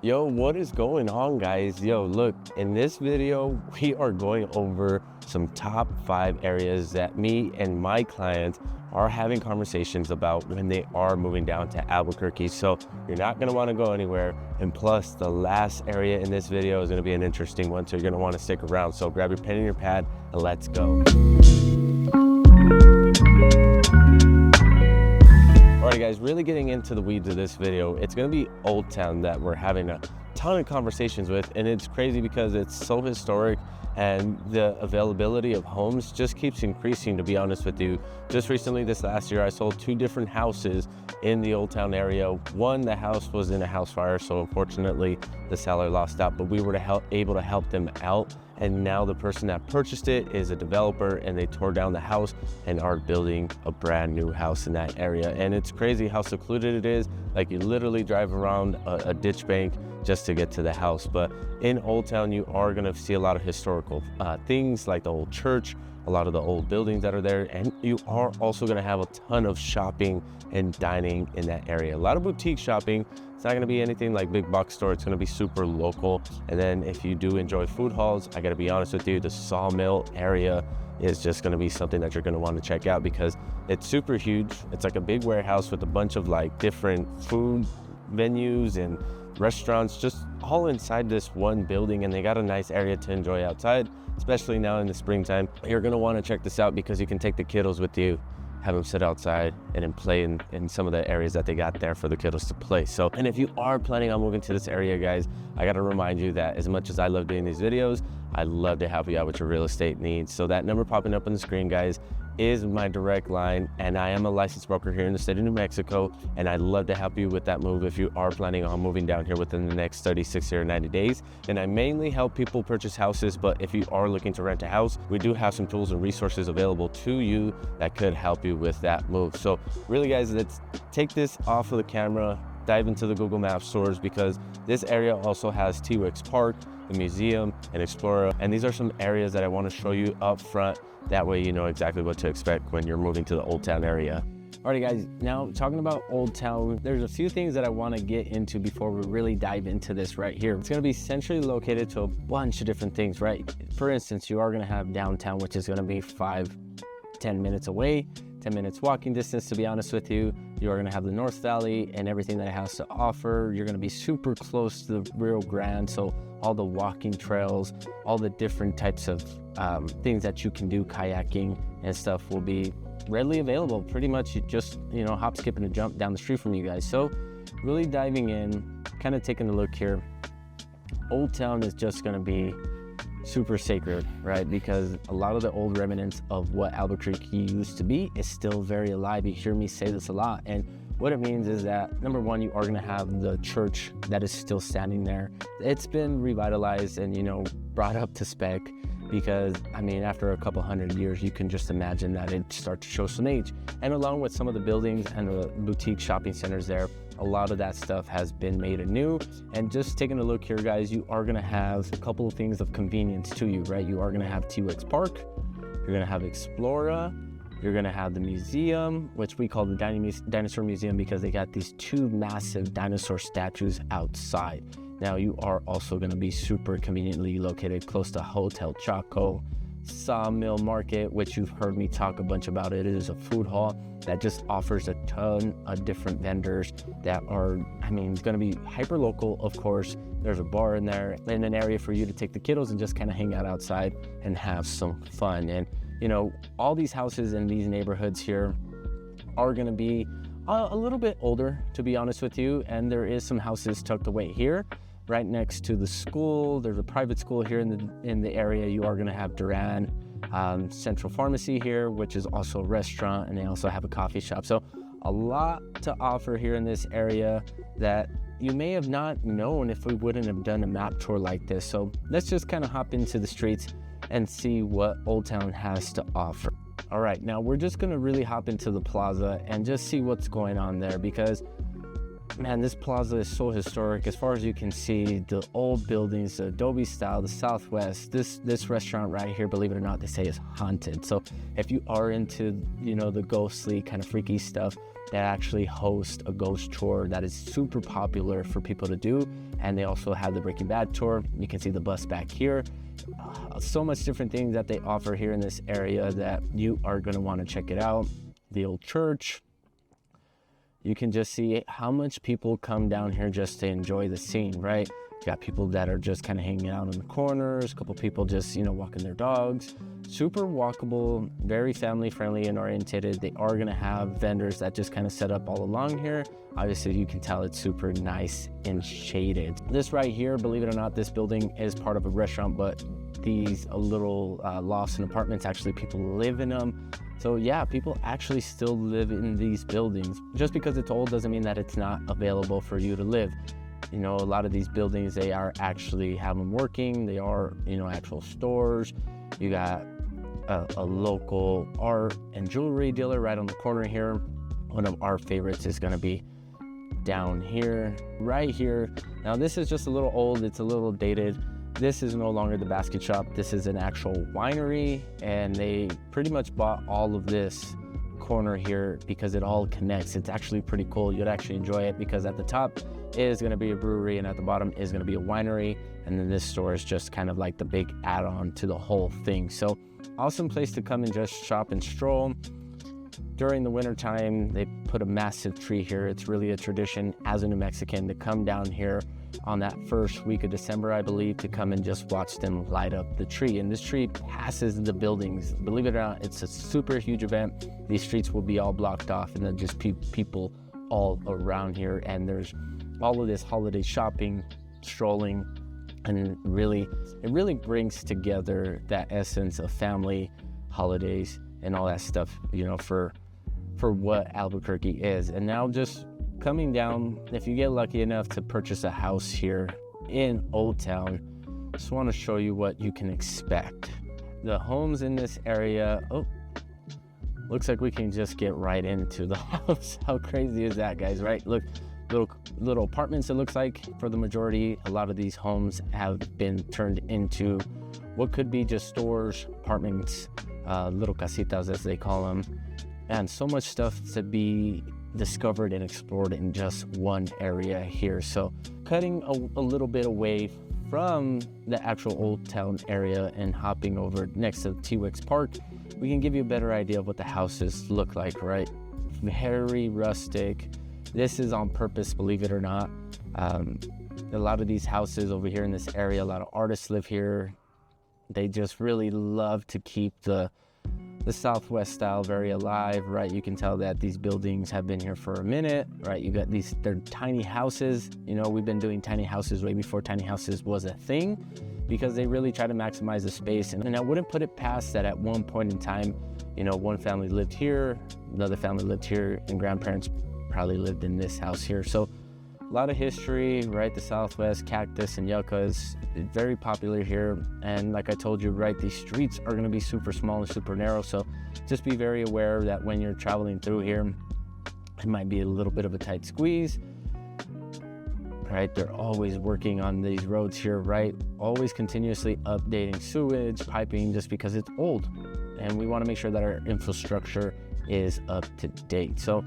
Yo, what is going on, guys? Yo, look, in this video, we are going over some top 5 areas that me and my clients are having conversations about when they are moving down to Albuquerque. So you're not gonna wanna go anywhere. And plus, the last area in this video is gonna be an interesting one, so you're gonna wanna stick around. So grab your pen and your pad and let's go. Alright guys, really getting into the weeds of this video, it's going to be Old Town that we're having a ton of conversations with, and it's crazy because it's so historic and the availability of homes just keeps increasing, to be honest with you. Just recently, this last year, I sold 2 different houses in the Old Town area. One, the house was in a house fire, so unfortunately the seller lost out, but we were able to help them out. And now the person that purchased it is a developer, and they tore down the house and are building a brand new house in that area. And it's crazy how secluded it is. Like, you literally drive around a ditch bank just to get to the house. But in Old Town, you are gonna see a lot of historical things like the old church, a lot of the old buildings that are there. And you are also gonna have a ton of shopping and dining in that area. A lot of boutique shopping. It's not gonna be anything like big box store. It's gonna be super local. And then if you do enjoy food halls, I gotta be honest with you, the Sawmill area is just gonna be something that you're gonna wanna check out because it's super huge. It's like a big warehouse with a bunch of like different food venues and restaurants just all inside this one building, and they got a nice area to enjoy outside, especially now in the springtime. You're gonna wanna check this out because you can take the kiddos with you, have them sit outside and then play in some of the areas that they got there for the kiddos to play. So, and if you are planning on moving to this area, guys, I gotta remind you that as much as I love doing these videos, I love to help you out with your real estate needs. So that number popping up on the screen, guys, is my direct line, and I am a licensed broker here in the state of New Mexico, and I'd love to help you with that move if you are planning on moving down here within the next 30, 60, or 90 days. And I mainly help people purchase houses, but if you are looking to rent a house, we do have some tools and resources available to you that could help you with that move. So really, guys, let's take this off of the camera, dive into the Google Maps stores, because this area also has T-Rex Park, the museum, and Explorer. And these are some areas that I want to show you up front. That way you know exactly what to expect when you're moving to the Old Town area. Alrighty guys, now talking about Old Town, there's a few things that I want to get into before we really dive into this right here. It's going to be centrally located to a bunch of different things, right? For instance, you are going to have downtown, which is going to be 5-10 minutes away, 10 minutes walking distance, to be honest with you. You are going to have the North Valley and everything that it has to offer. You're going to be super close to the Rio Grande, so all the walking trails, all the different types of things that you can do, kayaking and stuff, will be readily available. Pretty much you just, hop, skip, and a jump down the street from you guys. So really diving in, kind of taking a look here. Old Town is just going to be super sacred, right? Because a lot of the old remnants of what Albuquerque used to be is still very alive. You hear me say this a lot, and what it means is that, number one, you are going to have the church that is still standing there. It's been revitalized and brought up to spec, because after a couple hundred years, you can just imagine that it starts to show some age. And along with some of the buildings and the boutique shopping centers there, a lot of that stuff has been made anew. And just taking a look here, guys, you are gonna have a couple of things of convenience to you, right? You are gonna have T-Rex Park, you're gonna have Explorer, you're gonna have the museum, which we call the Dinosaur Museum because they got these 2 massive dinosaur statues outside. Now, you are also gonna be super conveniently located close to Hotel Chaco, Sawmill Market, which you've heard me talk a bunch about. It is a food hall that just offers a ton of different vendors that are, it's gonna be hyper local, of course. There's a bar in there and an area for you to take the kiddos and just kind of hang out outside and have some fun. And all these houses in these neighborhoods here are gonna be a little bit older, to be honest with you. And there is some houses tucked away here right next to the school. There's a private school here in the area. You are going to have Duran Central Pharmacy here, which is also a restaurant, and they also have a coffee shop. So a lot to offer here in this area that you may have not known if we wouldn't have done a map tour like this. So let's just kind of hop into the streets and see what Old Town has to offer. All right, now we're just going to really hop into the plaza and just see what's going on there, because man, this plaza is so historic. As far as you can see, the old buildings, the adobe style, the Southwest, this restaurant right here, believe it or not, they say is haunted. So if you are into, the ghostly kind of freaky stuff, that actually host a ghost tour that is super popular for people to do. And they also have the Breaking Bad tour. You can see the bus back here. So much different things that they offer here in this area that you are going to want to check it out. The old church. You can just see how much people come down here just to enjoy the scene, right? You got people that are just kind of hanging out in the corners, a couple people just, walking their dogs. Super walkable, very family friendly and oriented. They are going to have vendors that just kind of set up all along here. Obviously, you can tell it's super nice and shaded. This right here, believe it or not, this building is part of a restaurant, but these little lofts and apartments, actually people live in them. So yeah, people actually still live in these buildings. Just because it's old doesn't mean that it's not available for you to live. A lot of these buildings, they are actually have them working. They are, actual stores. You got a local art and jewelry dealer right on the corner here. One of our favorites is gonna be down here, right here. Now this is just a little old, it's a little dated. This is no longer the basket shop. This is an actual winery, and they pretty much bought all of this corner here because it all connects. It's actually pretty cool. You'd actually enjoy it because at the top is going to be a brewery and at the bottom is going to be a winery, and then this store is just kind of like the big add-on to the whole thing. So awesome place to come and just shop and stroll. During the winter time, they put a massive tree here. It's really a tradition as a New Mexican to come down here on that first week of December, I believe, to come and just watch them light up the tree. And this tree passes the buildings. Believe it or not, it's a super huge event. These streets will be all blocked off, and then just people all around here. And there's all of this holiday shopping, strolling, and it really brings together that essence of family, holidays, and all that stuff, for what Albuquerque is. And now just coming down, if you get lucky enough to purchase a house here in Old Town, just want to show you what you can expect. The homes in this area, looks like we can just get right into the house. How crazy is that, guys, right? Look, little apartments, it looks like, for the majority. A lot of these homes have been turned into what could be just stores, apartments, little casitas as they call them, and so much stuff to be discovered and explored in just one area here. So cutting a little bit away from the actual Old Town area and hopping over next to T-Wix Park, we can give you a better idea of what the houses look like, right? Very rustic. This is on purpose, believe it or not. A lot of these houses over here in this area, a lot of artists live here. They just really love to keep the Southwest style very alive, right? You can tell that these buildings have been here for a minute, right? You got they're tiny houses. We've been doing tiny houses way before tiny houses was a thing, because they really try to maximize the space. And I wouldn't put it past that at one point in time, one family lived here, another family lived here, and grandparents probably lived in this house here. So a lot of history, right? The Southwest, cactus and yuccas, very popular here. And like I told you, right, these streets are going to be super small and super narrow. So just be very aware that when you're traveling through here, it might be a little bit of a tight squeeze, right? They're always working on these roads here, right? Always continuously updating sewage, piping, just because it's old. And we want to make sure that our infrastructure is up to date. So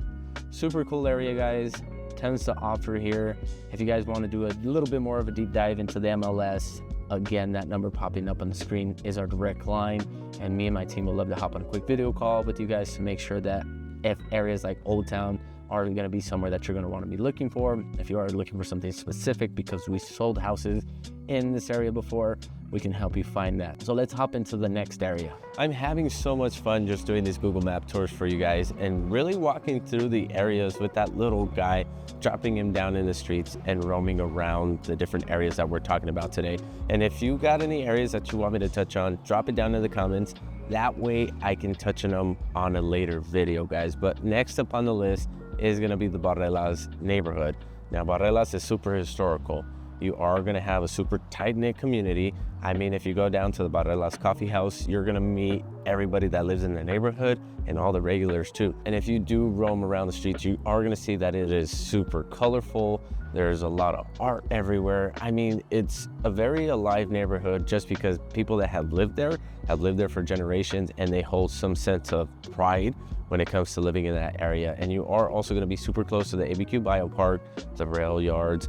super cool area, guys. Tons to offer here. If you guys want to do a little bit more of a deep dive into the MLS, again, that number popping up on the screen is our direct line, and me and my team will love to hop on a quick video call with you guys to make sure that if areas like Old Town are going to be somewhere that you're going to want to be looking for. If you are looking for something specific, because we sold houses in this area before, we can help you find that. So let's hop into the next area. I'm having so much fun just doing these Google Map tours for you guys and really walking through the areas with that little guy, dropping him down in the streets and roaming around the different areas that we're talking about today. And if you got any areas that you want me to touch on, drop it down in the comments. That way I can touch on them on a later video, guys. But next up on the list is gonna be the Barrelas neighborhood. Now, Barrelas is super historical. You are gonna have a super tight-knit community. I mean, if you go down to the Barrelas coffee house, you're gonna meet everybody that lives in the neighborhood and all the regulars too. And if you do roam around the streets, you are gonna see that it is super colorful. There's a lot of art everywhere. I mean, it's a very alive neighborhood just because people that have lived there for generations, and they hold some sense of pride when it comes to living in that area. And you are also gonna be super close to the ABQ Biopark, the rail yards,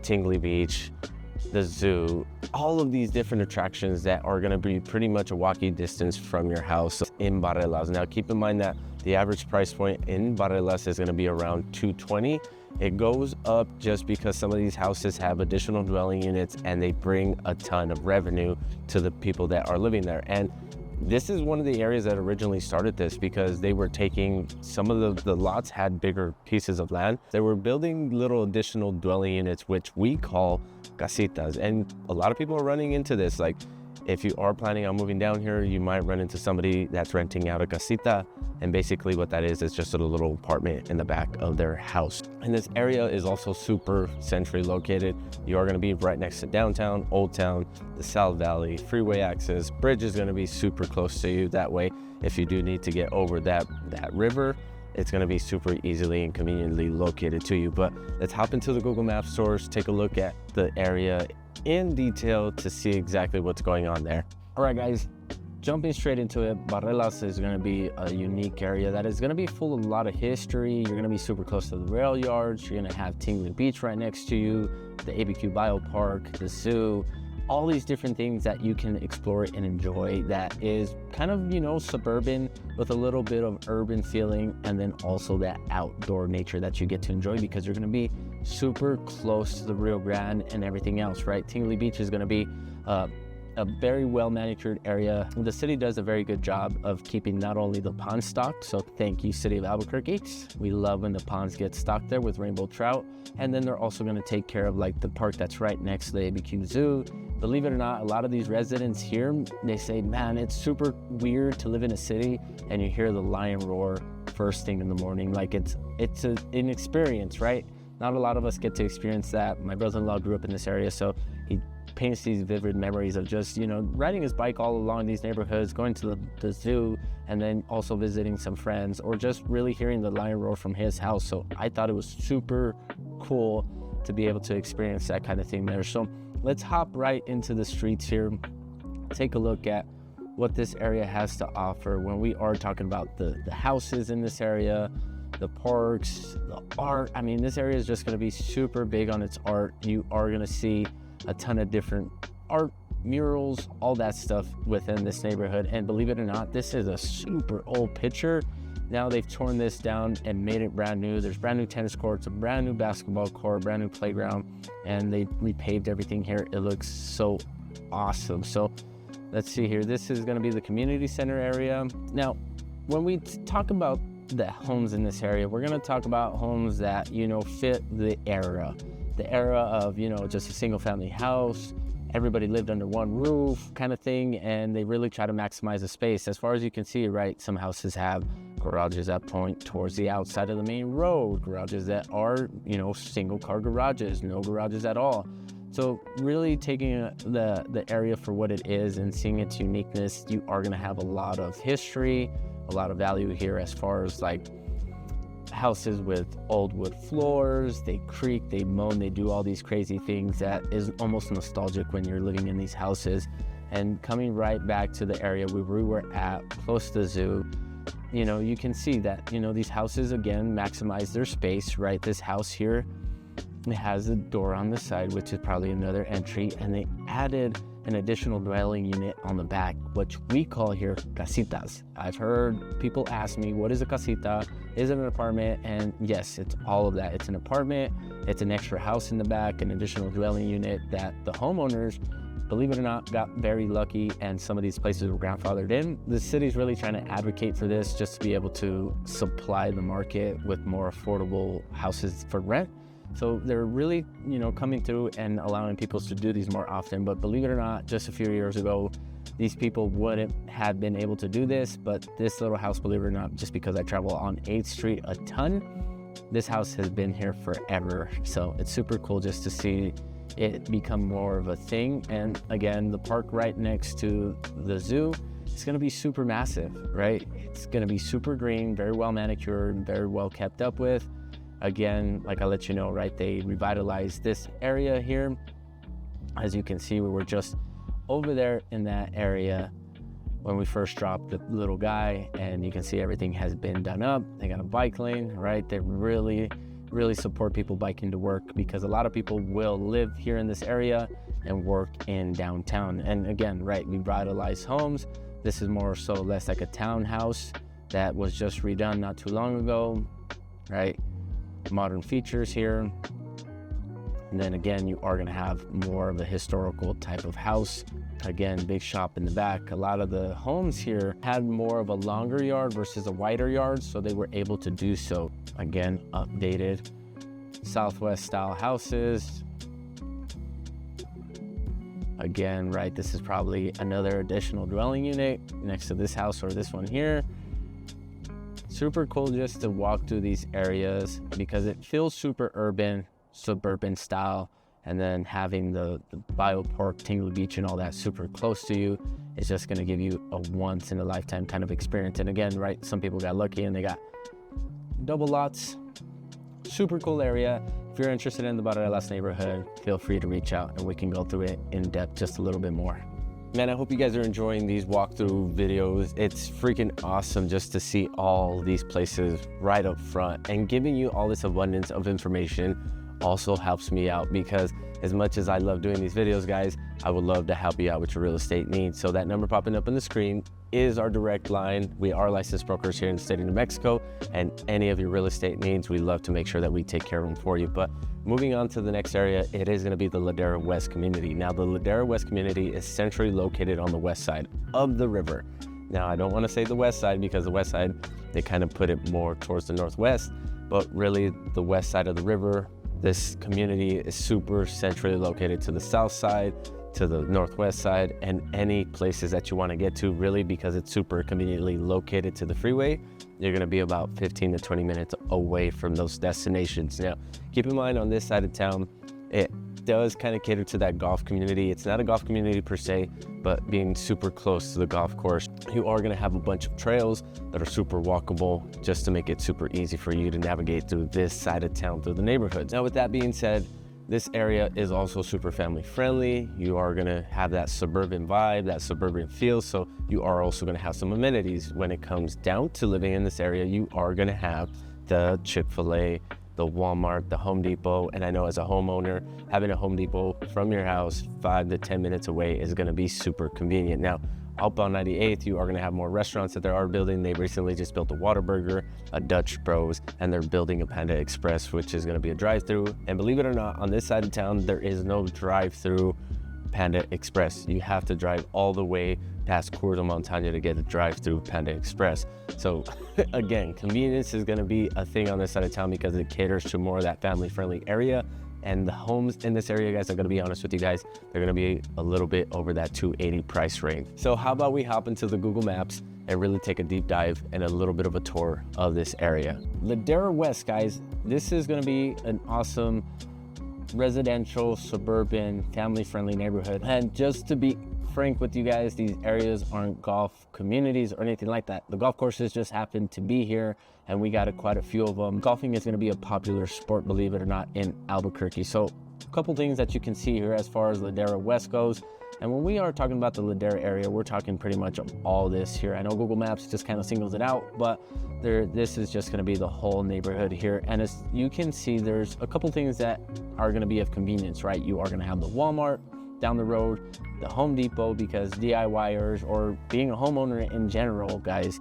Tingley Beach, the zoo, all of these different attractions that are gonna be pretty much a walking distance from your house in Barrelas. Now keep in mind that the average price point in Barrelas is gonna be around $220. It goes up just because some of these houses have additional dwelling units and they bring a ton of revenue to the people that are living there. And this is one of the areas that originally started this, because they were taking some of the lots had bigger pieces of land. They were building little additional dwelling units, which we call casitas. And a lot of people are running into this. Like, if you are planning on moving down here, you might run into somebody that's renting out a casita. And basically what that is just a little apartment in the back of their house. And this area is also super centrally located. You are gonna be right next to downtown, Old Town, the South Valley, freeway access, bridge is gonna be super close to you. That way, if you do need to get over that river, it's gonna be super easily and conveniently located to you. But let's hop into the Google Maps source, take a look at the area in detail to see exactly what's going on there. All right, guys, jumping straight into it, Barrelas is gonna be a unique area that is gonna be full of a lot of history. You're gonna be super close to the rail yards. You're gonna have Tingley Beach right next to you, the ABQ Biopark, the zoo, all these different things that you can explore and enjoy that is kind of, you know, suburban with a little bit of urban feeling, and then also that outdoor nature that you get to enjoy because you're gonna be super close to the Rio Grande and everything else, right? Tingley Beach is gonna be a very well manicured area. The city does a very good job of keeping not only the pond stocked, so thank you, City of Albuquerque. We love when the ponds get stocked there with rainbow trout. And then they're also gonna take care of like the park that's right next to the ABQ Zoo. Believe it or not, a lot of these residents here, they say, man, it's super weird to live in a city and you hear the lion roar first thing in the morning. Like it's an experience, right? Not a lot of us get to experience that. My brother-in-law grew up in this area, so he paints these vivid memories of just, you know, riding his bike all along these neighborhoods, going to the zoo, and then also visiting some friends, or just really hearing the lion roar from his house. So I thought it was super cool to be able to experience that kind of thing there. So let's hop right into the streets here, take a look at what this area has to offer when we are talking about the houses in this area, the parks, the art. I mean, this area is just gonna be super big on its art. You are gonna see a ton of different art, murals, all that stuff within this neighborhood. And believe it or not, this is a super old picture. Now they've torn this down and made it brand new. There's brand new tennis courts, a brand new basketball court, brand new playground, and they repaved everything here. It looks so awesome. So let's see here. This is gonna be the community center area. Now, when we talk about the homes in this area, we're gonna talk about homes that, you know, fit the era of, you know, just a single family house, everybody lived under one roof kind of thing, and they really try to maximize the space. As far as you can see, right, some houses have garages that point towards the outside of the main road, garages that are, you know, single car garages, no garages at all. So really taking the area for what it is and seeing its uniqueness, you are gonna have a lot of history, a lot of value here as far as like houses with old wood floors. They creak, they moan, they do all these crazy things that is almost nostalgic when you're living in these houses. And coming right back to the area where we were at, close to the zoo, you know, you can see that, you know, these houses again maximize their space, right? This house here, it has a door on the side, which is probably another entry, and they added an additional dwelling unit on the back, which we call here casitas. I've heard people ask me, what is a casita? Is it an apartment? And yes, it's all of that. It's an apartment, it's an extra house in the back, an additional dwelling unit that the homeowners, believe it or not, got very lucky, and some of these places were grandfathered in. The city's really trying to advocate for this just to be able to supply the market with more affordable houses for rent. So they're really, you know, coming through and allowing people to do these more often. But believe it or not, just a few years ago, these people wouldn't have been able to do this. But this little house, believe it or not, just because I travel on 8th Street a ton, this house has been here forever. So it's super cool just to see it become more of a thing. And again, the park right next to the zoo, it's gonna be super massive, right? It's gonna be super green, very well manicured, very well kept up with. Again, like I let you know, right, they revitalized this area here. As you can see, we were just over there in that area when we first dropped the little guy, and you can see everything has been done up. They got a bike lane, right? They're really really support people biking to work, because a lot of people will live here in this area and work in downtown. And again, right, we revitalized homes. This is more so less like a townhouse that was just redone not too long ago, right? Modern features here. And then again, you are gonna have more of a historical type of house. Again, big shop in the back. A lot of the homes here had more of a longer yard versus a wider yard, so they were able to do so. Again, updated Southwest style houses. Again, right, this is probably another additional dwelling unit next to this house or this one here. Super cool just to walk through these areas because it feels super urban, suburban style. And then having the biopark, Tingley Beach and all that super close to you is just gonna give you a once in a lifetime kind of experience. And again, right, some people got lucky and they got double lots. Super cool area. If you're interested in the Barreras neighborhood, feel free to reach out and we can go through it in depth just a little bit more. Man, I hope you guys are enjoying these walkthrough videos. It's freaking awesome just to see all these places right up front, and giving you all this abundance of information also helps me out, because as much as I love doing these videos, guys, I would love to help you out with your real estate needs. So that number popping up on the screen is our direct line. We are licensed brokers here in the state of New Mexico, and any of your real estate needs, we love to make sure that we take care of them for you. But moving on to the next area, it is gonna be the Ladera West community. Now, the Ladera West community is centrally located on the west side of the river. Now, I don't wanna say the west side because the west side, they kind of put it more towards the northwest, but really the west side of the river. This community is super centrally located to the south side, to the northwest side, and any places that you want to get to, really, because it's super conveniently located to the freeway. You're going to be about 15 to 20 minutes away from those destinations. Now, keep in mind on this side of town, it does kind of cater to that golf community. It's not a golf community per se, but being super close to the golf course, you are gonna have a bunch of trails that are super walkable just to make it super easy for you to navigate through this side of town, through the neighborhoods. Now, with that being said, this area is also super family friendly. You are gonna have that suburban vibe, that suburban feel, so you are also gonna have some amenities. When it comes down to living in this area, you are gonna have the Chick-fil-A, the Walmart, the Home Depot. And I know as a homeowner, having a Home Depot from your house 5 to 10 minutes away is gonna be super convenient. Now, outbound 98th, you are gonna have more restaurants that they are building. They recently just built a Whataburger, a Dutch Bros, and they're building a Panda Express, which is gonna be a drive-through. And believe it or not, on this side of town, there is no drive-through Panda Express. You have to drive all the way past Cordo Montana to get a drive-through Panda Express. So again, convenience is gonna be a thing on this side of town because it caters to more of that family-friendly area. And the homes in this area, guys, I'm gonna be honest with you guys, they're gonna be a little bit over that $280 price range. So how about we hop into the Google Maps and really take a deep dive and a little bit of a tour of this area. Ladera West, guys, this is gonna be an awesome residential, suburban, family-friendly neighborhood. And just to be frank with you guys, these areas aren't golf communities or anything like that. The golf courses just happen to be here, and we got quite a few of them. Golfing is going to be a popular sport, believe it or not, in Albuquerque. So a couple things that you can see here as far as Ladera West goes. And when we are talking about the Ladera area, we're talking pretty much all this here. I know Google Maps just kind of singles it out, but this is just going to be the whole neighborhood here. And as you can see, there's a couple things that are going to be of convenience, right? You are going to have the Walmart down the road, the Home Depot, because DIYers or being a homeowner in general, guys,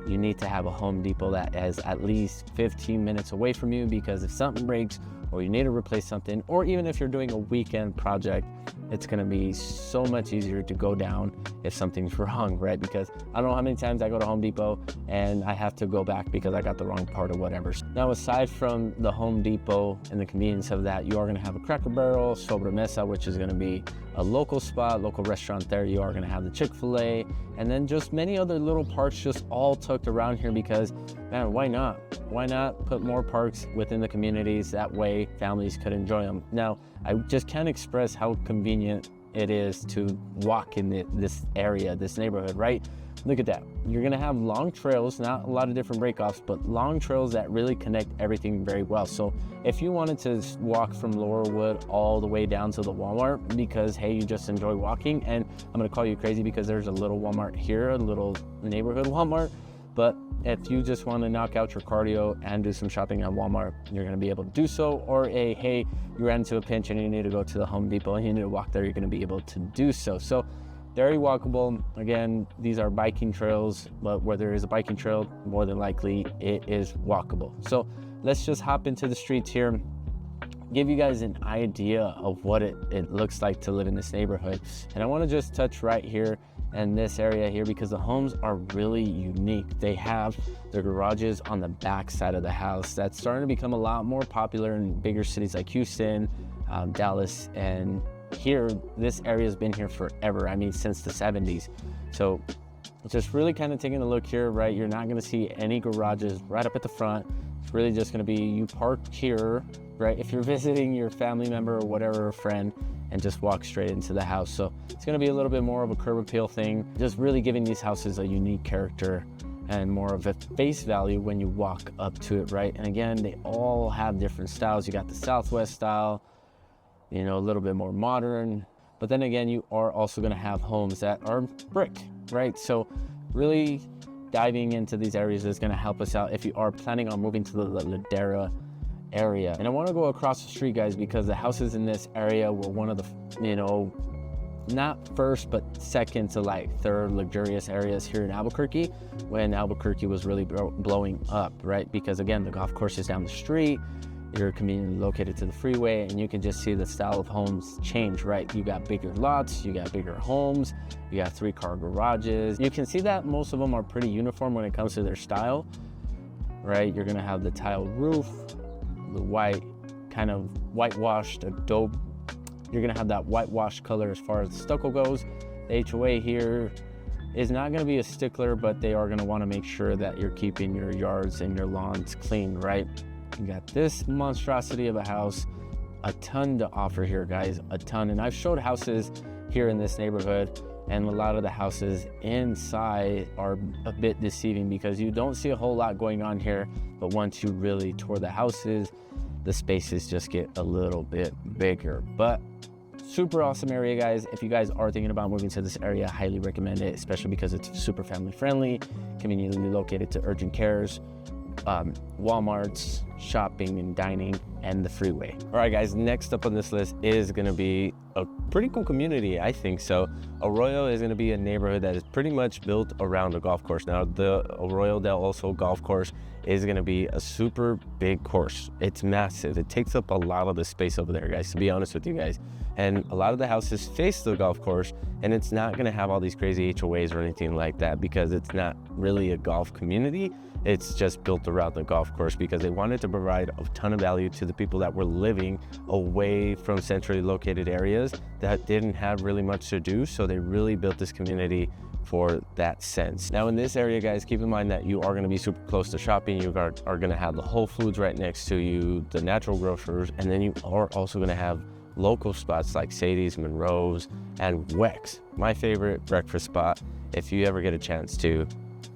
you need to have a Home Depot that is at least 15 minutes away from you, because if something breaks or you need to replace something, or even if you're doing a weekend project, it's gonna be so much easier to go down if something's wrong, right? Because I don't know how many times I go to Home Depot and I have to go back because I got the wrong part or whatever. Now, aside from the Home Depot and the convenience of that, you are gonna have a Cracker Barrel, Sobremesa, which is gonna be a local spot, local restaurant there. You are gonna have the Chick-fil-A, and then just many other little parks just all tucked around here because, man, why not? Why not put more parks within the communities? That way families could enjoy them. Now, I just can't express how convenient it is to walk in this area, this neighborhood, right? Look at that. You're gonna have long trails, not a lot of different breakoffs, but long trails that really connect everything very well. So if you wanted to walk from Laurelwood all the way down to the Walmart because, hey, you just enjoy walking, and I'm gonna call you crazy because there's a little Walmart here, a little neighborhood Walmart, But if you just want to knock out your cardio and do some shopping at Walmart, you're going to be able to do so. Or hey, you ran into a pinch and you need to go to the Home Depot and you need to walk there, you're going to be able to do so. So very walkable. Again, these are biking trails, but where there is a biking trail, more than likely it is walkable. So let's just hop into the streets here, give you guys an idea of what it looks like to live in this neighborhood. And I want to just touch right here in this area here because the homes are really unique. They have their garages on the back side of the house. That's starting to become a lot more popular in bigger cities like Houston, Dallas, and here, this area has been here forever. I mean, since the 70s. So just really kind of taking a look here, right? You're not gonna see any garages right up at the front. It's really just gonna be you park here, right? If you're visiting your family member or whatever, a friend, and just walk straight into the house. So it's gonna be a little bit more of a curb appeal thing, just really giving these houses a unique character and more of a face value when you walk up to it, right? And again, they all have different styles. You got the Southwest style, you know, a little bit more modern, but then again, you are also gonna have homes that are brick, right? So really diving into these areas is gonna help us out if you are planning on moving to the Ladera area. And I wanna go across the street, guys, because the houses in this area were one of the, you know, not first, but second to like third luxurious areas here in Albuquerque when Albuquerque was really blowing up, right? Because again, the golf course is down the street, you're conveniently located to the freeway, and you can just see the style of homes change, right? You got bigger lots, you got bigger homes, you got 3-car garages. You can see that most of them are pretty uniform when it comes to their style, right? You're gonna have the tile roof, the white, kind of whitewashed adobe. You're gonna have that whitewashed color as far as the stucco goes. The HOA here is not gonna be a stickler, but they are gonna wanna make sure that you're keeping your yards and your lawns clean, right? You got this monstrosity of a house, a ton to offer here, guys, a ton. And I've showed houses here in this neighborhood, and a lot of the houses inside are a bit deceiving because you don't see a whole lot going on here, but once you really tour the houses, the spaces just get a little bit bigger. But super awesome area, guys. If you guys are thinking about moving to this area, I highly recommend it, especially because it's super family friendly, conveniently located to urgent cares, Walmarts, shopping and dining, and the freeway. All right, guys, next up on this list is gonna be a pretty cool community, I think so. Arroyo is gonna be a neighborhood that is pretty much built around a golf course. Now, the Arroyo del Oso golf course is gonna be a super big course. It's massive. It takes up a lot of the space over there, guys, to be honest with you guys. And a lot of the houses face the golf course, and it's not gonna have all these crazy HOAs or anything like that because it's not really a golf community. It's just built around the golf course because they wanted to provide a ton of value to the people that were living away from centrally located areas that didn't have really much to do. So they really built this community for that sense. Now in this area, guys, keep in mind that you are gonna be super close to shopping. You are gonna have the Whole Foods right next to you, the natural grocers, and then you are also gonna have local spots like Sadie's, Monroe's, and Wex, my favorite breakfast spot. If you ever get a chance to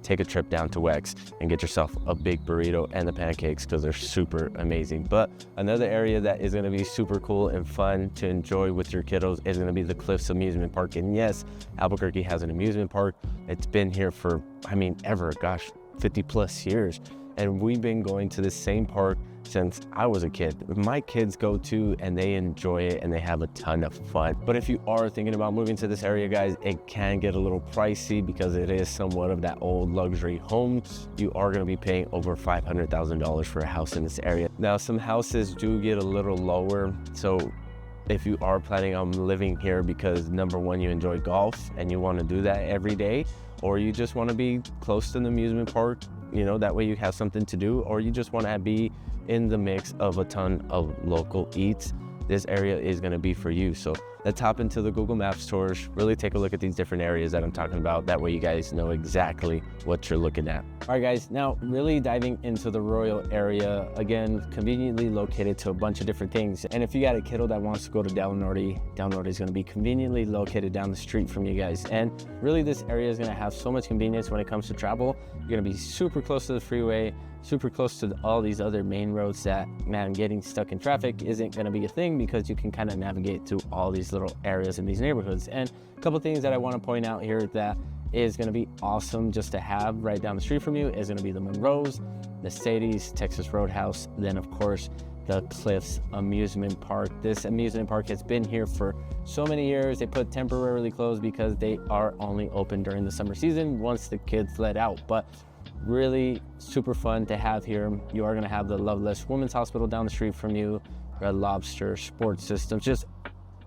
take a trip down to Wex and get yourself a big burrito and the pancakes because they're super amazing. But another area that is going to be super cool and fun to enjoy with your kiddos is going to be the Cliffs Amusement Park. And yes, Albuquerque has an amusement park. It's been here for, I mean, ever, gosh, 50 plus years. And we've been going to the same park since I was a kid. My kids go to and they enjoy it and they have a ton of fun. But if you are thinking about moving to this area, guys, it can get a little pricey because it is somewhat of that old luxury home. You are gonna be paying over $500,000 for a house in this area. Now, some houses do get a little lower. So if you are planning on living here because number one, you enjoy golf and you wanna do that every day, or you just wanna be close to the amusement park, you know, that way you have something to do, or you just wanna be in the mix of a ton of local eats, this area is gonna be for you. So let's hop into the Google Maps tours, really take a look at these different areas that I'm talking about. That way you guys know exactly what you're looking at. All right, guys, now really diving into the Arroyo area, again, conveniently located to a bunch of different things. And if you got a kiddo that wants to go to Del Norte is gonna be conveniently located down the street from you guys. And really this area is gonna have so much convenience when it comes to travel. You're gonna be super close to the freeway, super close to all these other main roads that, man, getting stuck in traffic isn't gonna be a thing because you can kind of navigate through all these little areas in these neighborhoods. And a couple things that I wanna point out here that is going to be awesome just to have right down the street from you is going to be the Monroes, the Sadie's, Texas Roadhouse, then of course the Cliffs Amusement Park. This amusement park has been here for so many years. They put temporarily closed because they are only open during the summer season once the kids let out, but really super fun to have here. You are going to have the Loveless Women's Hospital down the street from you, Red Lobster, Sports Systems, just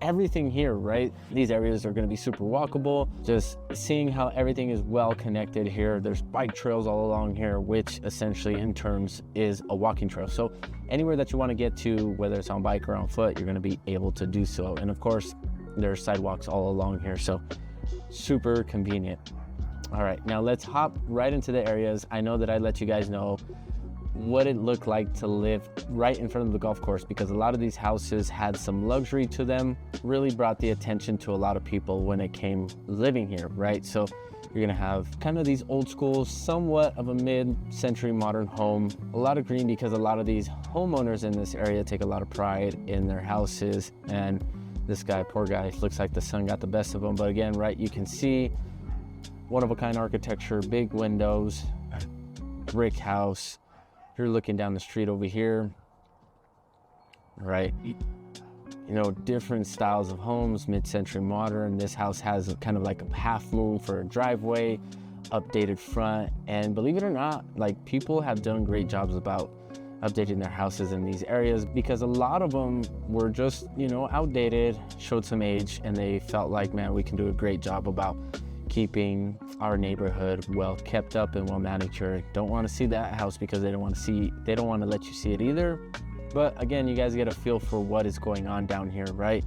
everything here, right? These areas are going to be super walkable. Just seeing how everything is well connected here. There's bike trails all along here, which essentially in terms is a walking trail. So anywhere that you want to get to, whether it's on bike or on foot, you're going to be able to do so. And of course, there's sidewalks all along here, so super convenient. All right, now let's hop right into the areas. I know that I let you guys know what it looked like to live right in front of the golf course, because a lot of these houses had some luxury to them, really brought the attention to a lot of people when it came living here, right? So you're gonna have kind of these old school, somewhat of a mid-century modern home, a lot of green, because a lot of these homeowners in this area take a lot of pride in their houses. And this guy, poor guy, looks like the sun got the best of him. But again, right, you can see one-of-a-kind architecture, big windows, brick house. You're looking down the street over here, right? You know, different styles of homes, mid-century modern. This house has kind of like a half moon for a driveway, updated front, and believe it or not, like, people have done great jobs about updating their houses in these areas, because a lot of them were just, you know, outdated, showed some age, and they felt like, man, we can do a great job about keeping our neighborhood well kept up and well manicured. Don't want to see that house because they don't want to let you see it either. But again, you guys get a feel for what is going on down here, right?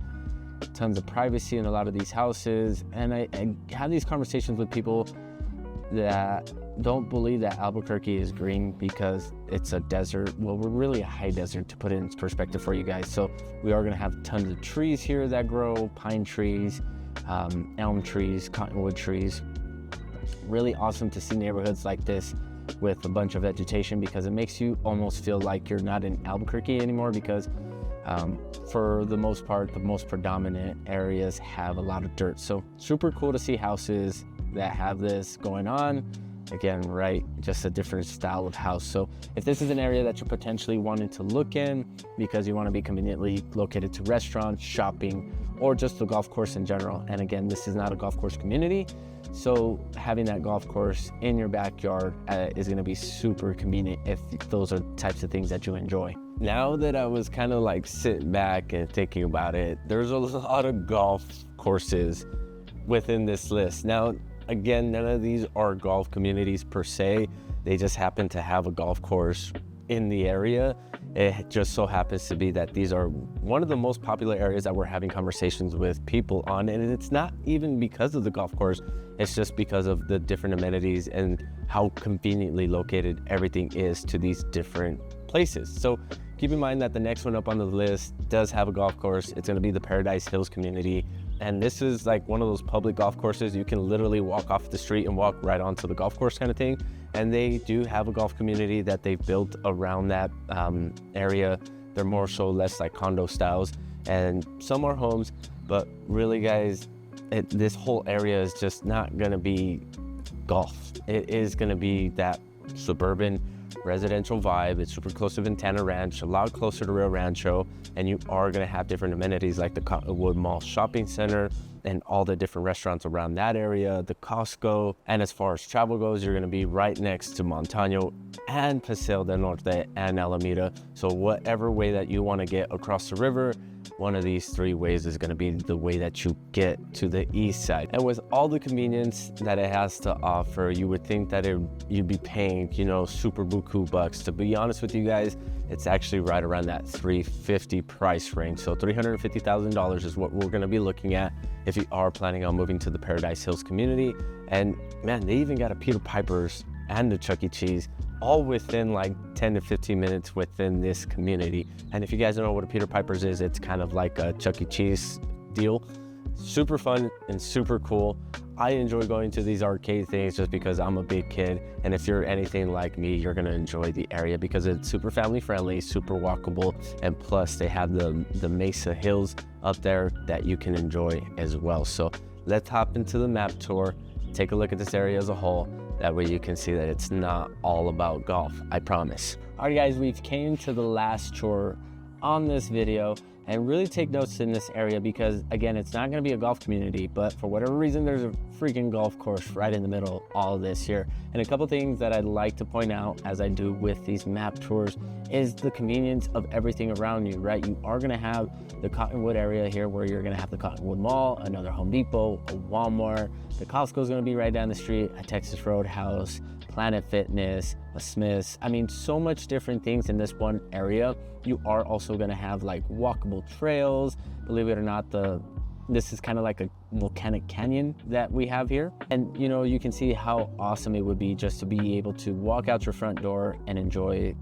Tons of privacy in a lot of these houses. And I have these conversations with people that don't believe that Albuquerque is green because it's a desert. Well, we're really a high desert, to put it in perspective for you guys. So we are going to have tons of trees here that grow, pine trees, elm trees, cottonwood trees. Really awesome to see neighborhoods like this with a bunch of vegetation, because it makes you almost feel like you're not in Albuquerque anymore, because for the most part, the most predominant areas have a lot of dirt. So super cool to see houses that have this going on. Again, right, just a different style of house. So if this is an area that you're potentially wanting to look in because you want to be conveniently located to restaurants, shopping, or just the golf course in general. And again, this is not a golf course community, so having that golf course in your backyard is going to be super convenient if those are types of things that you enjoy. Now that I was kind of like sitting back and thinking about it, there's a lot of golf courses within this list. Now, again, none of these are golf communities per se. They just happen to have a golf course in the area. It just so happens to be that these are one of the most popular areas that we're having conversations with people on, and it's not even because of the golf course, it's just because of the different amenities and how conveniently located everything is to these different places. So keep in mind that the next one up on the list does have a golf course. It's going to be the Paradise Hills community, and this is like one of those public golf courses. You can literally walk off the street and walk right onto the golf course kind of thing. And they do have a golf community that they've built around that area. They're more so less like condo styles, and some are homes, but really, guys, this whole area is just not gonna be golf. It is gonna be that suburban residential vibe. It's super close to Ventana Ranch, a lot closer to Rio Rancho, and you are gonna have different amenities like the Cottonwood Mall Shopping Center and all the different restaurants around that area, the Costco. And as far as travel goes, you're gonna be right next to Montano and Paseo del Norte and Alameda. So whatever way that you wanna get across the river, one of these three ways is gonna be the way that you get to the east side. And with all the convenience that it has to offer, you would think that you'd be paying, you know, super buku bucks. To be honest with you guys, it's actually right around that $350 price range. So $350,000 is what we're gonna be looking at if you are planning on moving to the Paradise Hills community. And man, they even got a Peter Piper's and a Chuck E. Cheese all within like 10 to 15 minutes within this community. And if you guys don't know what a Peter Piper's is, it's kind of like a Chuck E. Cheese deal. Super fun and super cool. I enjoy going to these arcade things just because I'm a big kid. And if you're anything like me, you're gonna enjoy the area because it's super family friendly, super walkable. And plus they have the Mesa Hills up there that you can enjoy as well. So let's hop into the map tour take a look at this area as a whole. That way you can see that it's not all about golf, I promise. All right, guys, we've came to the last chore on this video, and really take notes in this area because, again, it's not going to be a golf community, but for whatever reason, there's a freaking golf course right in the middle of all of this here. And a couple things that I'd like to point out, as I do with these map tours, is the convenience of everything around you, right? You are going to have the Cottonwood area here where you're going to have the Cottonwood Mall, another Home Depot, a Walmart, the Costco is going to be right down the street, a Texas Roadhouse, Planet Fitness, a Smith's. I mean, so much different things in this one area. You are also going to have like walkable trails. Believe it or not, this is kind of like a volcanic canyon that we have here. And you know, you can see how awesome it would be just to be able to walk out your front door and enjoy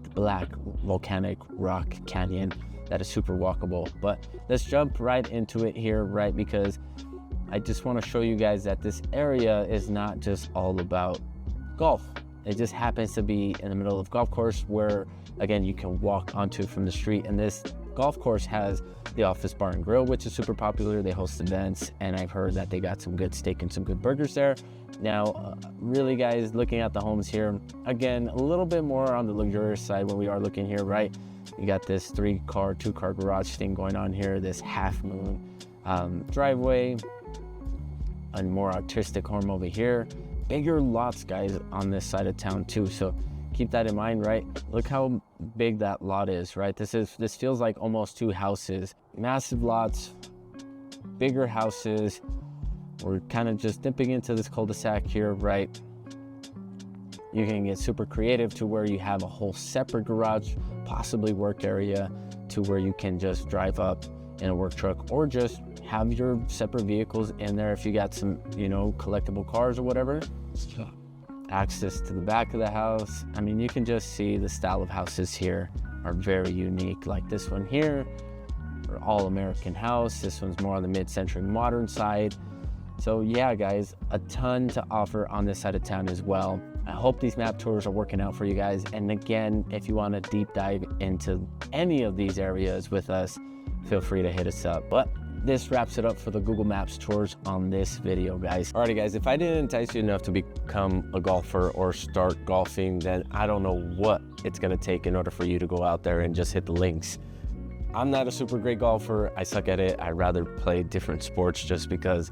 the black volcanic rock canyon that is super walkable. But let's jump right into it here, right? Because I just want to show you guys that this area is not just all about golf. It just happens to be in the middle of golf course where, again, you can walk onto from the street. And this golf course has the Office Bar and Grill, which is super popular. They host events, and I've heard that they got some good steak and some good burgers there. Now, really, guys, looking at the homes here, again, a little bit more on the luxurious side when we are looking here, right? You got this 2-car garage thing going on here, this half moon driveway, a more artistic home over here. Bigger lots, guys, on this side of town too, so keep that in mind, right? Look how big that lot is, right? This feels like almost 2 houses. Massive lots, bigger houses. We're kind of just dipping into this cul-de-sac here, right? You can get super creative to where you have a whole separate garage, possibly work area, to where you can just drive up in a work truck or just have your separate vehicles in there if you got some, you know, collectible cars or whatever. Access to the back of the house. I mean, you can just see the style of houses here are very unique. Like this one here, or all-American house. This one's more on the mid-century modern side. So yeah, guys, a ton to offer on this side of town as well. I hope these map tours are working out for you guys. And again, if you want to deep dive into any of these areas with us, feel free to hit us up. But this wraps it up for the Google Maps tours on this video, guys. Alrighty, guys, if I didn't entice you enough to become a golfer or start golfing, then I don't know what it's gonna take in order for you to go out there and just hit the links. I'm not a super great golfer. I suck at it. I'd rather play different sports just because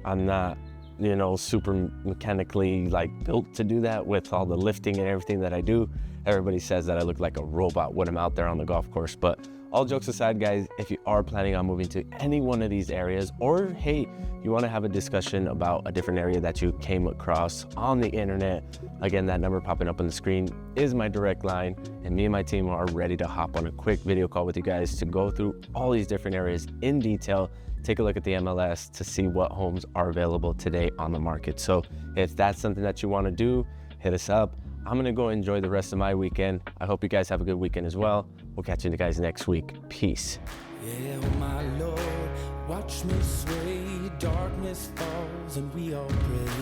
I'm not, you know, super mechanically like built to do that with all the lifting and everything that I do. Everybody says that I look like a robot when I'm out there on the golf course, but all jokes aside, guys, if you are planning on moving to any one of these areas, or hey, you want to have a discussion about a different area that you came across on the internet, again, that number popping up on the screen is my direct line, and me and my team are ready to hop on a quick video call with you guys to go through all these different areas in detail, take a look at the MLS to see what homes are available today on the market. So if that's something that you want to do, hit us up. I'm gonna go enjoy the rest of my weekend. I hope you guys have a good weekend as well. We'll catch you guys next week. Peace. Yeah, oh my Lord, watch me sway, darkness falls and we all pray.